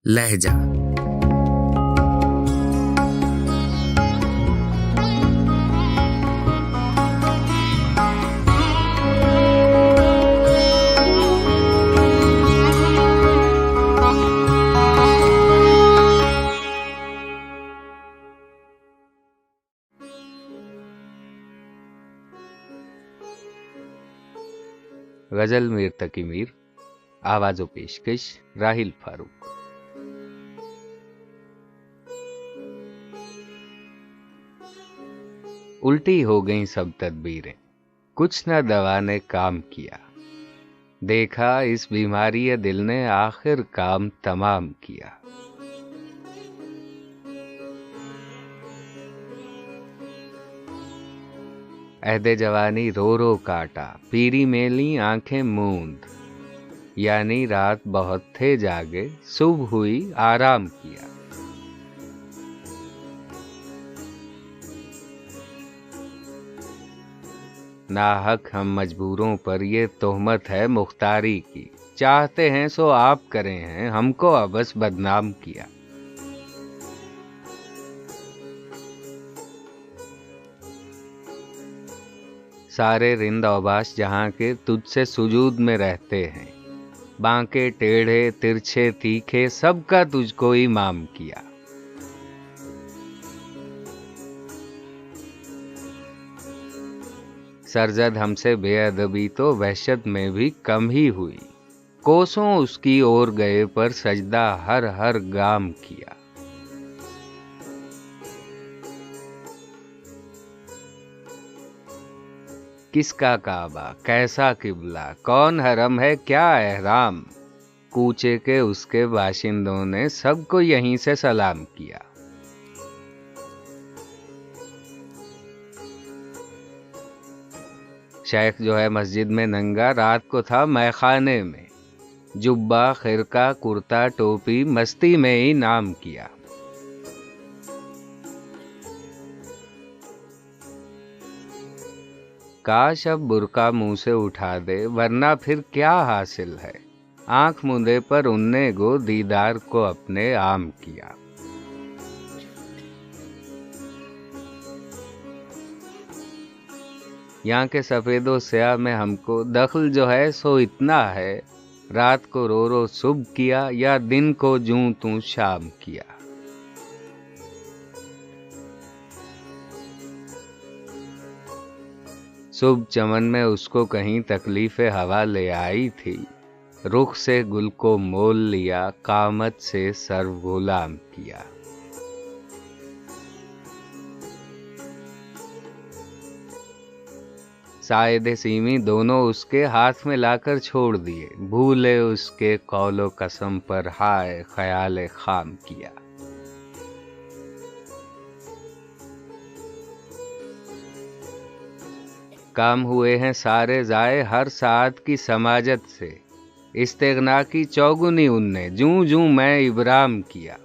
लहजा। गजल मीर तकी मीर, आवाज़ो पेशकश राहिल फारूक। उल्टी हो गईं सब तदबीरें, कुछ न दवा ने काम किया। देखा इस बीमारी दिल ने आखिर काम तमाम किया। अहदे जवानी रो रो काटा, पीरी मेली आंखें मूंद। यानी रात बहुत थे जागे, सुबह हुई आराम किया। नाहक हम मजबूरों पर ये तोहमत है मुख्तारी की। चाहते हैं सो आप करें हैं, हमको अबस बदनाम किया। सारे रिंद औबाश जहां के तुझसे सुजूद में रहते हैं। बांके टेढ़े तिरछे तीखे सबका तुझको इमाम किया। सरजद हमसे बेअदबी तो वहशत में भी कम ही हुई। कोसों उसकी ओर गए पर सजदा हर हर गाम किया। किसका काबा कैसा किबला, कौन हरम है क्या एहराम। कूचे के उसके बाशिंदों ने सबको यहीं से सलाम किया। शेख जो है मस्जिद में नंगा, रात को था मैखाने में। जुब्बा खिरका कुर्ता टोपी मस्ती में ही नाम किया। काश अब बुर्का मुंह से उठा दे, वरना फिर क्या हासिल है। आंख मूंदे पर उनने गो दीदार को अपने आम किया। यहाँ के सफेदो स्याह में हमको दखल जो है सो इतना है। रात को रो रो सुबह किया, या दिन को जूं तू शाम किया। सुबह चमन में उसको कहीं तकलीफे हवा ले आई थी। रुख से गुल को मोल लिया, कामत से सर्व गुलाम किया। सायदे सीमी दोनों उसके हाथ में लाकर छोड़ दिए। भूले उसके कौलो कसम पर हाय ख्याल खाम किया। काम हुए हैं सारे जाए हर साथ की समाजत से। इस्तेगना की चौगुनी उनने जूं जूं मैं इब्राम किया।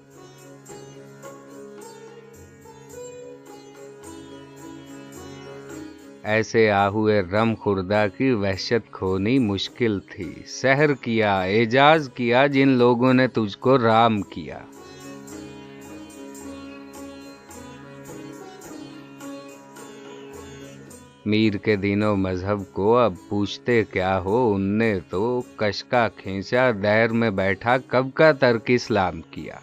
ऐसे आहुए रम खुर्दा की वहशत खोनी मुश्किल थी। सहर किया एजाज किया जिन लोगों ने तुझको राम किया। मीर के दीनों मजहब को अब पूछते क्या हो। उनने तो कशका खींचा दैर में बैठा कब का तर्क इस्लाम किया।